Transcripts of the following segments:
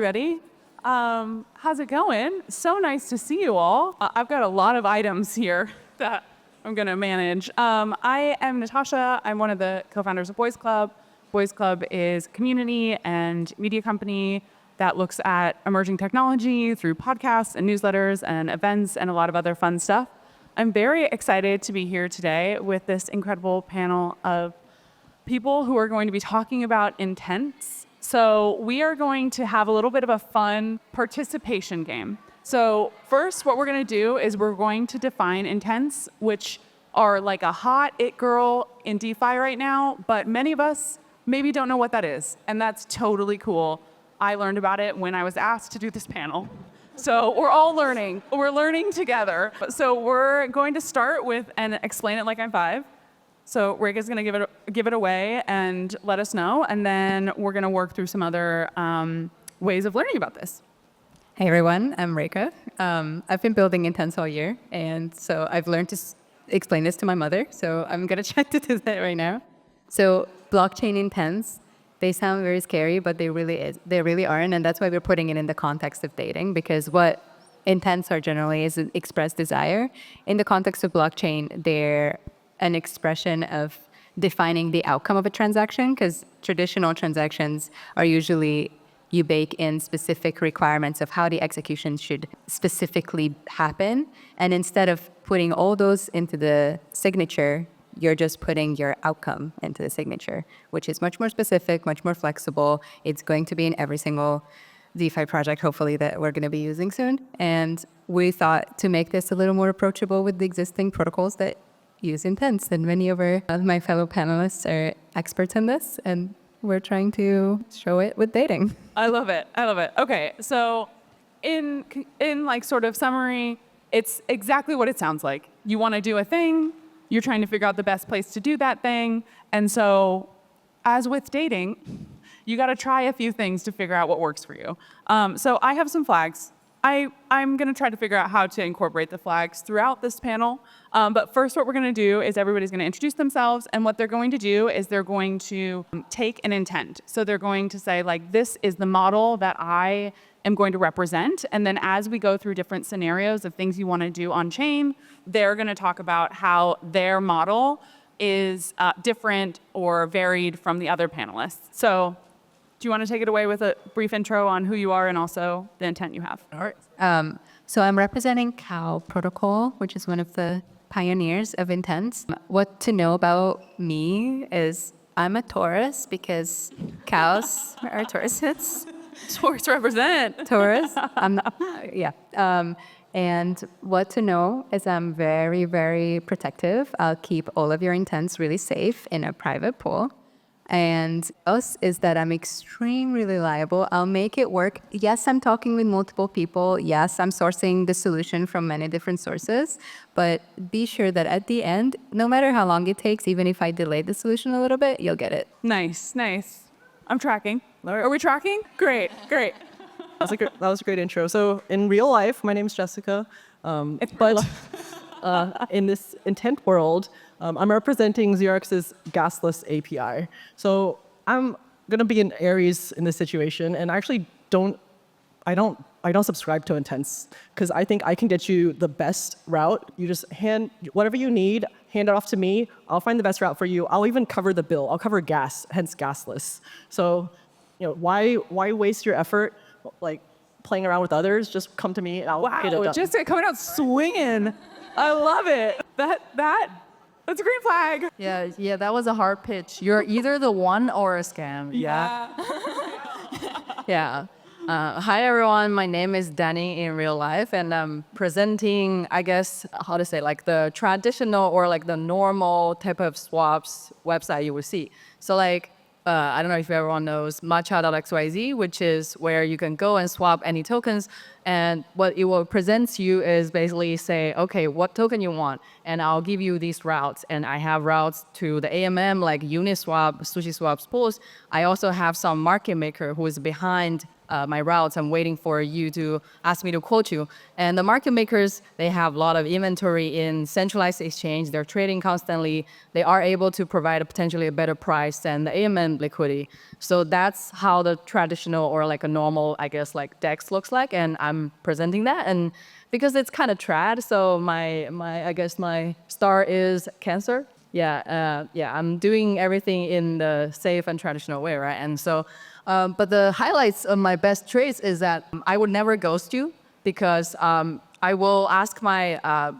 everybody. How's it going? So nice to see you all. I've got a lot of items here that I'm going to manage. I am Natasha. I'm one of the co-founders of Boys Club. Boys Club is a community and media company that looks at emerging technology through podcasts and newsletters and events and a lot of other fun stuff. I'm very excited to be here today with this incredible panel of people who are going to be talking about intents. So we are going to have a little bit of a fun participation game. So first, what we're going to do is we're going to define intents, which are like a hot it girl in DeFi right now, but many of us maybe don't know what that is, and that's totally cool. I learned about it when I was asked to do this panel. So we're all learning. We're learning together. So we're going to start with and explain it like I'm 5. So Reka's going to give it away and let us know, and then we're going to work through some other ways of learning about this. Hey everyone, I'm Reka. I've been building intents all year, and so I've learned to explain this to my mother. So I'm going to try to do that right now. So blockchain intents, they sound very scary, but they really aren't, and that's why we're putting it in the context of dating, because what intents are generally is an expressed desire. In the context of blockchain, they're an expression of defining the outcome of a transaction, because traditional transactions are usually you bake in specific requirements of how the execution should specifically happen. And instead of putting all those into the signature, you're just putting your outcome into the signature, which is much more specific, much more flexible. It's going to be in every single DeFi project, hopefully, that we're going to be using soon. And we thought to make this a little more approachable with the existing protocols that use intents, and many of my fellow panelists are experts in this, and we're trying to show it with dating. I love it. Okay, so in like sort of summary, it's exactly what it sounds like. You want to do a thing, you're trying to figure out the best place to do that thing, and so as with dating, you got to try a few things to figure out what works for you. So I have some flags. I'm going to try to figure out how to incorporate the flags throughout this panel. But first, what we're going to do is everybody's going to introduce themselves. And what they're going to do is they're going to take an intent. So they're going to say, like, this is the model that I am going to represent. And then as we go through different scenarios of things you want to do on chain, they're going to talk about how their model is different or varied from the other panelists. So do you want to take it away with a brief intro on who you are and also the intent you have? All right. So I'm representing Cow Protocol, which is one of the pioneers of intents. What to know about me is I'm a Taurus because cows are Tauruses. Taurus represent. Taurus. And what to know is I'm very, very protective. I'll keep all of your intents really safe in a private pool. And else is that I'm extremely reliable. I'll make it work. Yes, I'm talking with multiple people. Yes, I'm sourcing the solution from many different sources. But be sure that at the end, no matter how long it takes, even if I delay the solution a little bit, you'll get it. Nice. I'm tracking. Are we tracking? Great. That was a great intro. So in real life, my name's Jessica. In this intent world, I'm representing Xerox's Gasless API. So I'm gonna be an Aries in this situation, and I actually don't subscribe to intents because I think I can get you the best route. You just whatever you need, hand it off to me. I'll find the best route for you. I'll even cover the bill. I'll cover gas, hence gasless. So, why waste your effort like playing around with others? Just come to me and I'll get it done. Just coming out swinging. I love it. That's a green flag. Yeah, that was a hard pitch. You're either the one or a scam. Yeah. Hi, everyone. My name is Danny in real life, and I'm presenting, I guess, how to say, like the traditional or like the normal type of swaps website you will see. So like, I don't know if everyone knows matcha.xyz, which is where you can go and swap any tokens. And what it will present you is basically say, okay, what token you want? And I'll give you these routes. And I have routes to the AMM, like Uniswap, SushiSwap's pools. I also have some market maker who is behind my routes. I'm waiting for you to ask me to quote you. And the market makers, they have a lot of inventory in centralized exchange. They're trading constantly. They are able to provide potentially a better price than the AMM liquidity. So that's how the traditional or like a normal, I guess, like DEX looks like. And I'm presenting that. And because it's kind of trad, so I guess my star is Cancer. I'm doing everything in the safe and traditional way, right? And so, but the highlights of my best trades is that I would never ghost you because I will ask my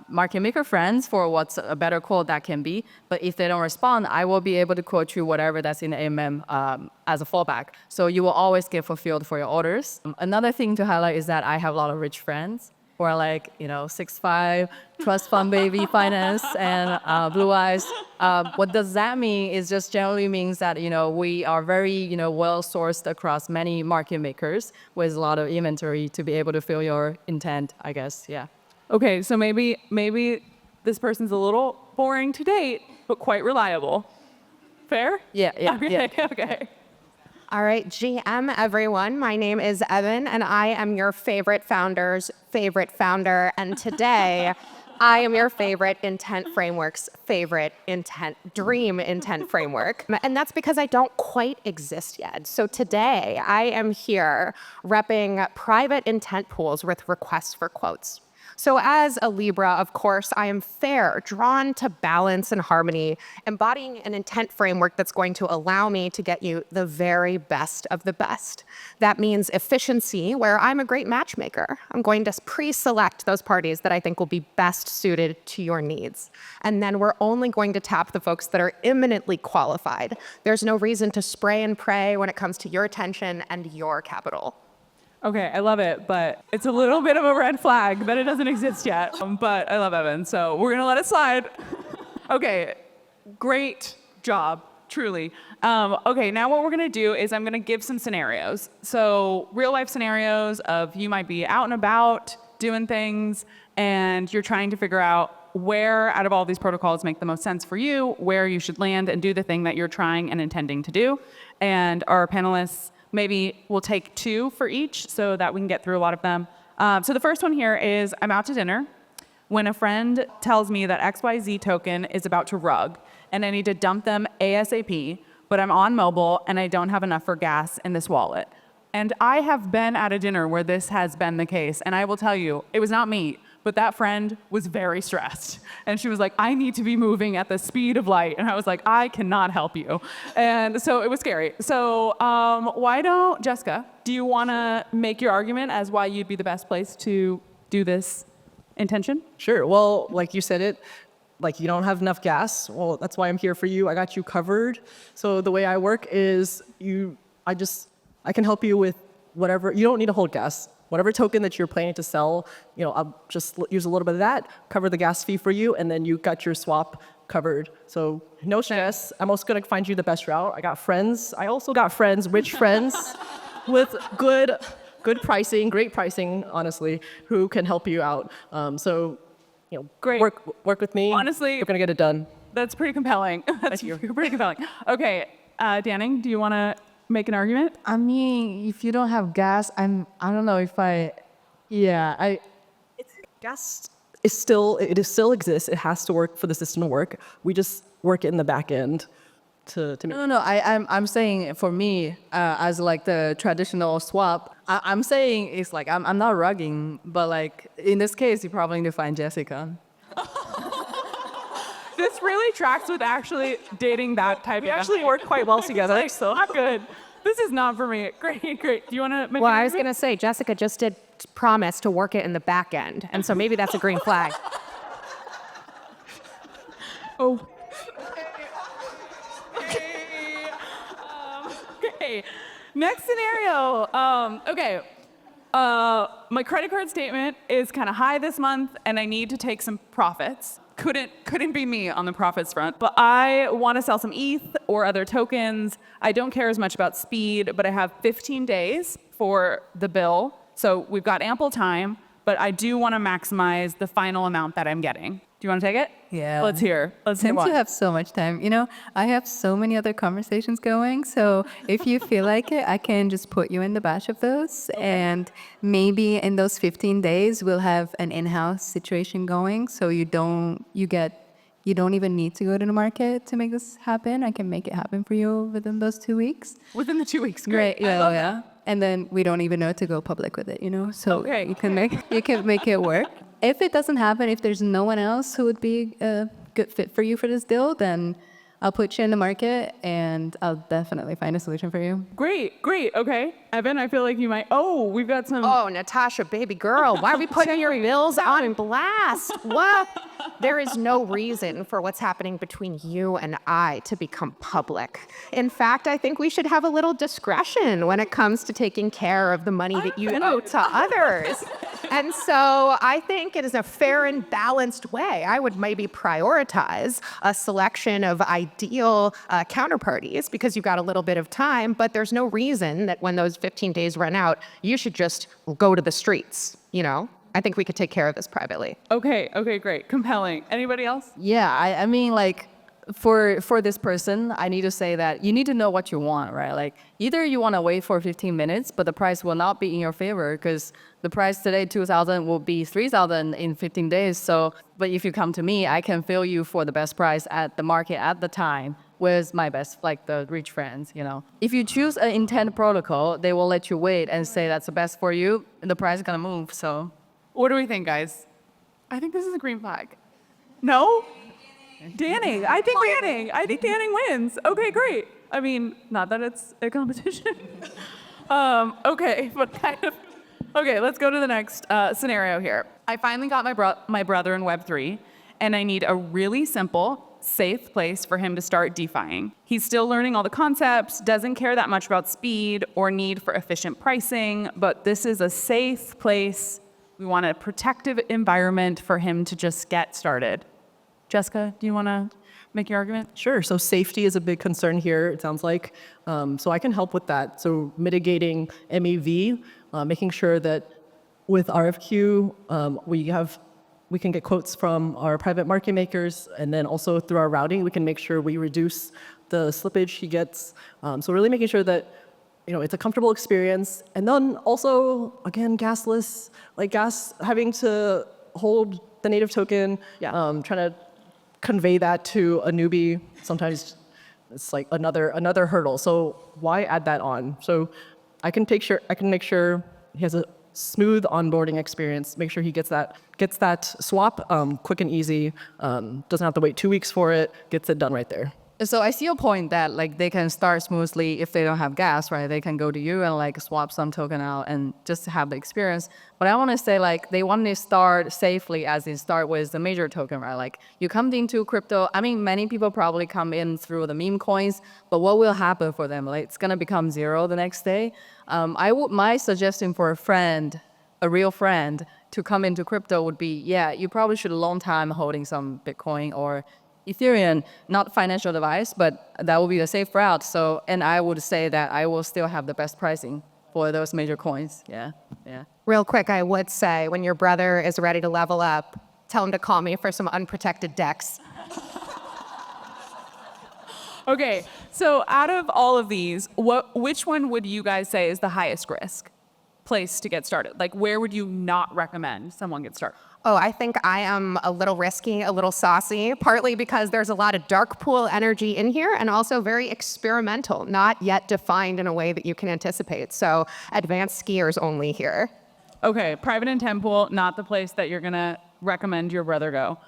market maker friends for what's a better quote that can be. But if they don't respond, I will be able to quote you whatever that's in the AMM as a fallback. So you will always get fulfilled for your orders. Another thing to highlight is that I have a lot of rich friends who are like, 6'5", trust fund baby finance and blue eyes. What does that mean is just generally means that, we are very, well sourced across many market makers with a lot of inventory to be able to fill your intent, I guess, yeah. Okay, so maybe this person's a little boring to date, but quite reliable. Fair? Yeah. Okay. All right, GM everyone. My name is Evin, and I am your favorite founder's favorite founder. And today, I am your favorite intent framework's favorite dream intent framework. And that's because I don't quite exist yet. So today, I am here repping private intent pools with requests for quotes. So as a Libra, of course, I am fair, drawn to balance and harmony, embodying an intent framework that's going to allow me to get you the very best of the best. That means efficiency, where I'm a great matchmaker. I'm going to pre-select those parties that I think will be best suited to your needs. And then we're only going to tap the folks that are imminently qualified. There's no reason to spray and pray when it comes to your attention and your capital. Okay, I love it, but it's a little bit of a red flag that it doesn't exist yet. But I love Evan, so we're gonna let it slide. Okay, great job, truly. Okay, now what we're gonna do is I'm gonna give some scenarios. So real life scenarios of you might be out and about doing things and you're trying to figure out where out of all these protocols make the most sense for you, where you should land and do the thing that you're trying and intending to do. And our panelists maybe we'll take 2 for each so that we can get through a lot of them. So the first one here is I'm out to dinner when a friend tells me that XYZ token is about to rug and I need to dump them ASAP, but I'm on mobile and I don't have enough for gas in this wallet. And I have been at a dinner where this has been the case. And I will tell you, it was not me, but that friend was very stressed. And she was like, I need to be moving at the speed of light. And I was like, I cannot help you. And so it was scary. So why don't, Jessica, do you want to make your argument as why you'd be the best place to do this intention? Sure. Well, like you said it, like you don't have enough gas. Well, that's why I'm here for you. I got you covered. So the way I work is I can help you with whatever. You don't need to hold gas. Whatever token that you're planning to sell, I'll just use a little bit of that, cover the gas fee for you, and then you got your swap covered. So no stress. I'm also gonna find you the best route. I got friends. I also got friends, rich friends, with good pricing, great pricing, honestly, who can help you out. Great. Work with me. Honestly, you're gonna get it done. That's pretty compelling. That's pretty compelling. Okay, Danning, do you want to make an argument? I mean, if you don't have gas, I don't know if Gas is still exists. It has to work for the system to work. We just work it in the back end to make. No. I'm saying for me, as like the traditional swap, I'm saying it's like I'm not rugging, but like in this case, you probably need to find Jessica. This really tracks with actually dating that type. We actually work quite well together, so I'm good. This is not for me. Great. Do you want to make Well, I was going to say, Jessica just did promise to work it in the back end. And so maybe that's a green flag. Oh. Okay. Next scenario. My credit card statement is kind of high this month, and I need to take some profits. Couldn't be me on the profits front, but I want to sell some ETH or other tokens. I don't care as much about speed, but I have 15 days for the bill, so we've got ample time. but I do want to maximize the final amount that I'm getting. Do you want to take it? Yeah. Let's hear. Let's hear Since one. you have so much time, I have so many other conversations going. So if you feel like it, I can just put you in the batch of those. And maybe in those 15 days, we'll have an in-house situation going. So you don't even need to go to the market to make this happen. I can make it happen for you within those 2 weeks. Within the 2 weeks. Great. Great. Yeah. And then we don't even know to go public with it, So Okay. you can make it work. If it doesn't happen, if there's no one else who would be a good fit for you for this deal, then I'll put you in the market and I'll definitely find a solution for you. Great. Okay. Evan, I feel like you might. Oh, we've got some. Oh, Natasha, baby girl, why are we putting your bills on blast? What? There is no reason for what's happening between you and I to become public. In fact, I think we should have a little discretion when it comes to taking care of the money that you owe to others. And so I think it is a fair and balanced way. I would maybe prioritize a selection of ideal counterparties because you've got a little bit of time, but there's no reason that when those 15 days run out, you should just go to the streets, I think we could take care of this privately. Okay, great. Compelling. Anybody else? Yeah, I mean, like, for this person, I need to say that you need to know what you want, right? Like, either you want to wait for 15 minutes, but the price will not be in your favor because the price today, 2,000, will be 3,000 in 15 days. So, but if you come to me, I can fill you for the best price at the market at the time with my best, like the rich friends, If you choose an intent protocol, they will let you wait and say that's the best for you, and the price is going to move, so. What do we think, guys? I think this is a green flag. No? Danning. I think Danning wins. Okay, great. I mean, not that it's a competition. Okay, but kind of. Okay, let's go to the next scenario here. I finally got my brother in Web3, and I need a really simple, safe place for him to start DeFiing. He's still learning all the concepts, doesn't care that much about speed or need for efficient pricing, but this is a safe place. We want a protective environment for him to just get started. Jessica, do you want to make your argument? Sure. So safety is a big concern here, it sounds like. So I can help with that. So mitigating MEV, making sure that with RFQ, we can get quotes from our private market makers, and then also through our routing, we can make sure we reduce the slippage he gets. So really making sure that it's a comfortable experience. And then also, again, gasless, having to hold the native token, trying to convey that to a newbie, sometimes it's like another hurdle. So why add that on? So I can make sure he has a smooth onboarding experience, make sure he gets that swap quick and easy, doesn't have to wait 2 weeks for it, gets it done right there. So I see your point that they can start smoothly if they don't have gas, right? They can go to you and swap some token out and just have the experience. But I want to say they want to start safely, as in start with the major token, right? You come into crypto. I mean, many people probably come in through the meme coins, but what will happen for them? It's gonna become zero the next day. My suggestion for a real friend, to come into crypto would be, you probably should a long time holding some Bitcoin or Ethereum, not financial advice, but that will be the safe route. So, and I would say that I will still have the best pricing for those major coins. Yeah. Real quick, I would say when your brother is ready to level up, tell him to call me for some unprotected decks. Okay, so out of all of these, which one would you guys say is the highest risk place to get started? Where would you not recommend someone get started? Oh, I think I am a little risky, a little saucy, partly because there's a lot of dark pool energy in here and also very experimental, not yet defined in a way that you can anticipate. So advanced skiers only here. Okay, private intent pool, not the place that you're gonna recommend your brother go.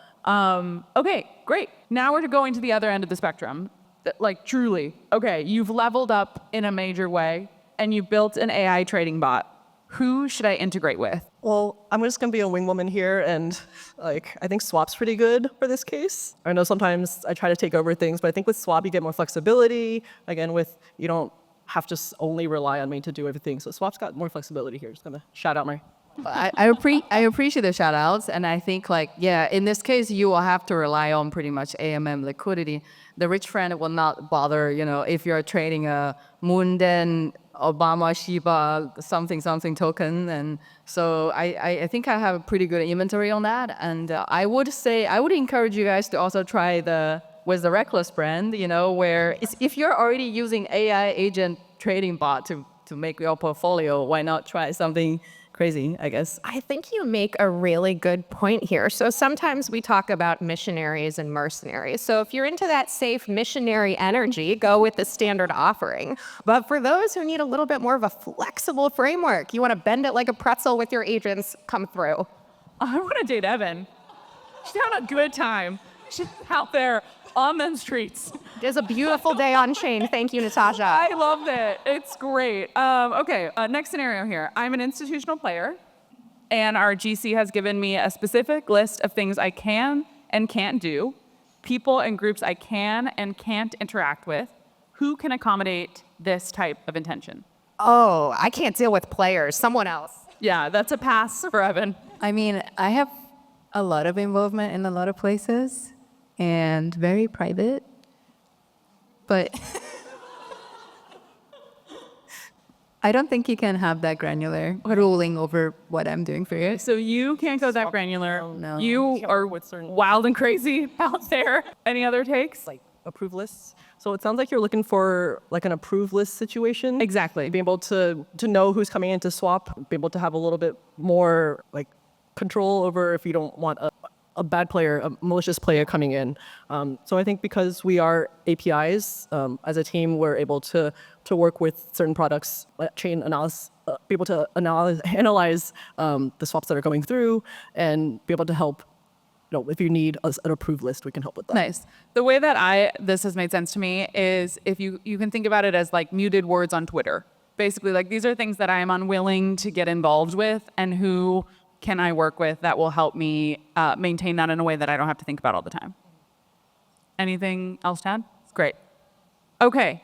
Okay, great. Now we're going to the other end of the spectrum. Truly, okay, you've leveled up in a major way and you built an AI trading bot. Who should I integrate with? Well, I'm just gonna be a wingwoman here, and I think Swap's pretty good for this case. I know sometimes I try to take over things, but I think with Swap you get more flexibility. Again, you don't have to only rely on me to do everything. So Swap's got more flexibility here. Just gonna shout out my I appreciate the shout outs. And I think like, yeah, in this case, you will have to rely on pretty much AMM liquidity. The rich friend will not bother, if you're trading a Munden, Obama, Shiba, something token. And so I think I have a pretty good inventory on that. And I would encourage you guys to also try with the Reckless brand, where if you're already using AI agent trading bot to make your portfolio, why not try something crazy, I guess? I think you make a really good point here. So sometimes we talk about missionaries and mercenaries. So if you're into that safe missionary energy, go with the standard offering. But for those who need a little bit more of a flexible framework, you want to bend it like a pretzel with your agents, come through. I want to date Evin. She's having a good time. She's out there on them streets. It is a beautiful day on chain. Thank you, Natasha. I loved it. It's great. Okay, next scenario here. I'm an institutional player, and our GC has given me a specific list of things I can and can't do, people and groups I can and can't interact with. Who can accommodate this type of intention? Oh, I can't deal with players. Someone else. Yeah, that's a pass for Evin. I mean, I have a lot of involvement in a lot of places and very private, but I don't think you can have that granular ruling over what I'm doing for you. So you can't go that granular. No. You are wild and crazy out there. Any other takes? Like approved lists. So it sounds like you're looking for like an approved list situation. Exactly. Be able to know who's coming in to swap, be able to have a little bit more like control over if you don't want a bad player, a malicious player coming in. So I think because we are APIs, as a team, we're able to work with certain products, chain analysis, be able to analyze the swaps that are going through and be able to help. If you need an approved list, we can help with that. Nice. The way that this has made sense to me is if you can think about it as like muted words on Twitter. Basically, like these are things that I am unwilling to get involved with, and who can I work with that will help me maintain that in a way that I don't have to think about all the time. Anything else to add? Great. Okay.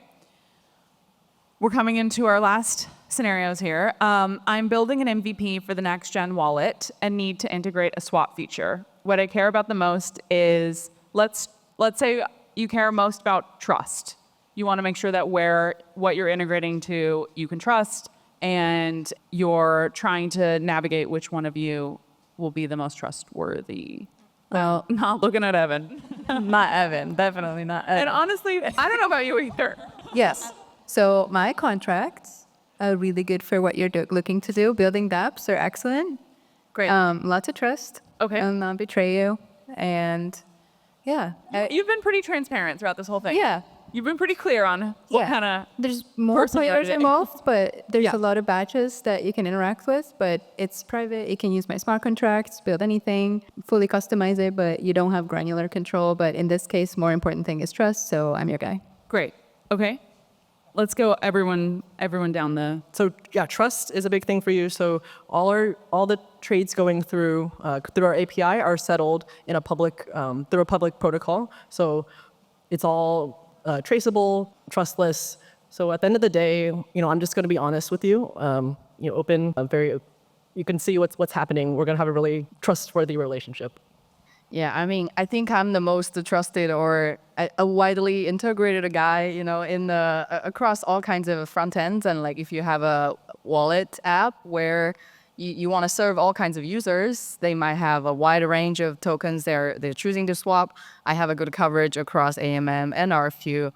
We're coming into our last scenarios here. I'm building an MVP for the next gen wallet and need to integrate a swap feature. What I care about the most is, let's say you care most about trust. You want to make sure that what you're integrating to you can trust, and you're trying to navigate which one of you will be the most trustworthy. Well, Not looking at Evin. not Evin, definitely not Evin. And honestly, I don't know about you either. Yes. So my contracts are really good for what you're looking to do. Building dApps are excellent. Great. Lots of trust. Okay. I'll not betray you. And yeah. You've been pretty transparent throughout this whole thing. Yeah. You've been pretty clear on what kind of There's more person you're players dating. involved, but there's Yeah. a lot of batches that you can interact with, but it's private. You can use my smart contracts, build anything, fully customize it, but you don't have granular control. But in this case, more important thing is trust, so I'm your guy. Great. Okay. Let's go everyone down the... So yeah, trust is a big thing for you. So all the trades going through our API are settled in a public through a public protocol. So it's all traceable, trustless. So at the end of the day, I'm just going to be honest with you. Open, you can see what's happening. We're going to have a really trustworthy relationship. Yeah, I mean, I think I'm the most trusted or a widely integrated guy, across all kinds of front ends. And like, if you have a wallet app where you want to serve all kinds of users, they might have a wide range of tokens they're choosing to swap. I have a good coverage across AMM and RFQ.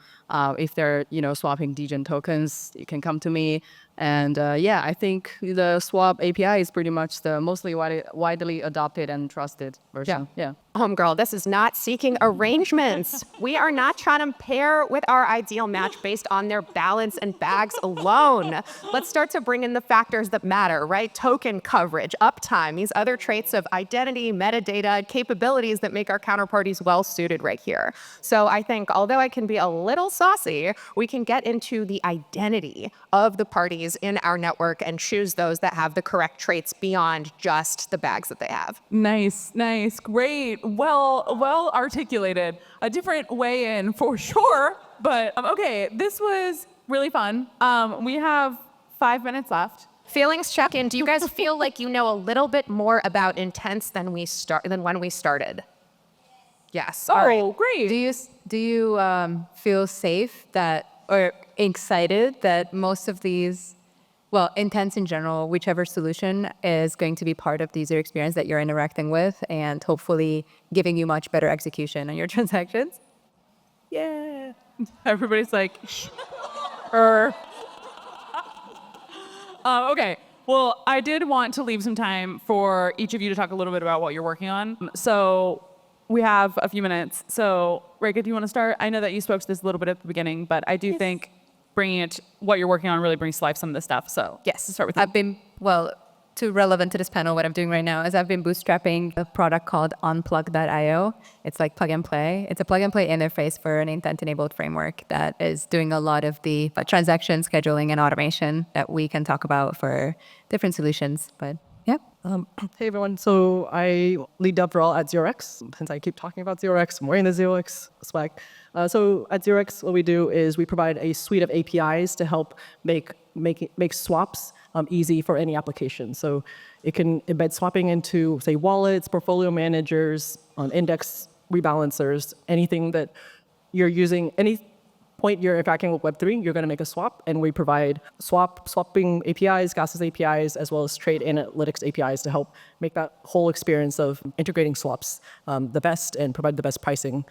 If they're swapping degen tokens, you can come to me. And I think the swap API is pretty much the mostly widely adopted and trusted version. Yeah. Homegirl, this is not seeking arrangements. We are not trying to pair with our ideal match based on their balance and bags alone. Let's start to bring in the factors that matter, right? Token coverage, uptime, these other traits of identity, metadata, capabilities that make our counterparties well suited right here. So I think, although I can be a little saucy, we can get into the identity of the parties in our network and choose those that have the correct traits beyond just the bags that they have. Nice. Great. Well articulated. A different way in for sure. But okay, this was really fun. We have 5 minutes left. Feelings check-in. Do you guys feel like you know a little bit more about intents than when we started? Yes. All right. Oh, great. Do you feel safe that or excited that most of these, well, intents in general, whichever solution is going to be part of the user experience that you're interacting with, and hopefully giving you much better execution on your transactions? Yeah. Everybody's like, er. Okay. Well, I did want to leave some time for each of you to talk a little bit about what you're working on. So we have a few minutes. So Reka, do you want to start? I know that you spoke to this a little bit at the beginning, but I do think bringing it, what you're working on really brings to life some of this stuff. So Yes. start with you. Too relevant to this panel, what I'm doing right now is I've been bootstrapping a product called Unplug.io. It's like plug and play. It's a plug and play interface for an intent-enabled framework that is doing a lot of the transaction scheduling and automation that we can talk about for different solutions. But yeah. Hey everyone, so I lead DevRel at ZeroX. Since I keep talking about ZeroX, I'm wearing the ZeroX swag. So at ZeroX, what we do is we provide a suite of APIs to help make swaps easy for any application. So it can embed swapping into, say, wallets, portfolio managers, index rebalancers, anything that you're using, any point you're interacting with Web3, you're going to make a swap, and we provide swapping APIs, Gasless APIs, as well as trade analytics APIs to help make that whole experience of integrating swaps the best and provide the best pricing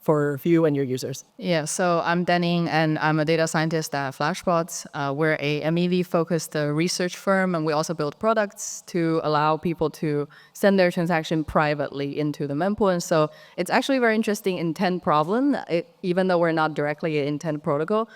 for you and your users. Yeah, so I'm Danny, and I'm a data scientist at Flashbots. We're a MEV-focused research firm, and we also build products to allow people to send their transaction privately into the mempool. And so it's actually a very interesting intent problem. Even though we're not directly an intent protocol,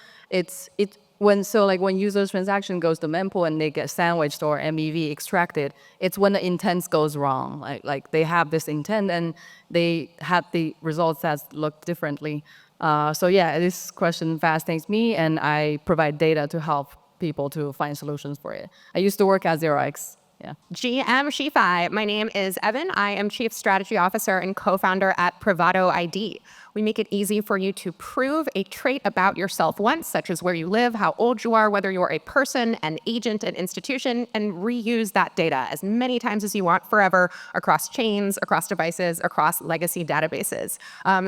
when users' transaction goes to mempool and they get sandwiched or MEV extracted, it's when the intent goes wrong. Like they have this intent and they had the results that look differently. So yeah, this question fascinates me, and I provide data to help people to find solutions for it. I used to work at ZeroX. Yeah. GM SheFi. My name is Evin. I am Chief Strategy Officer and co-founder at Privado ID. We make it easy for you to prove a trait about yourself once, such as where you live, how old you are, whether you're a person, an agent, an institution, and reuse that data as many times as you want forever across chains, across devices, across legacy databases.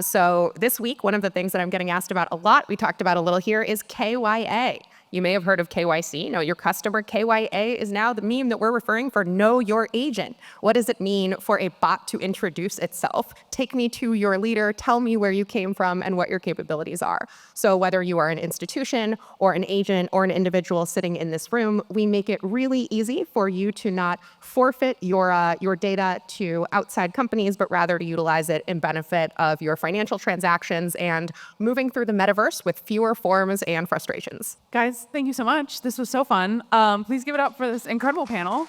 So this week, one of the things that I'm getting asked about a lot, we talked about a little here, is KYA. You may have heard of KYC, Know Your Customer. KYA is now the meme that we're referring for Know Your Agent. What does it mean for a bot to introduce itself? Take me to your leader, tell me where you came from and what your capabilities are. So whether you are an institution or an agent or an individual sitting in this room, we make it really easy for you to not forfeit your data to outside companies, but rather to utilize it in benefit of your financial transactions and moving through the metaverse with fewer forms and frustrations. Guys, thank you so much. This was so fun. Please give it up for this incredible panel.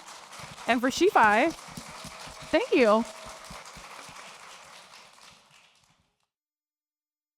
And for SheFi, thank you.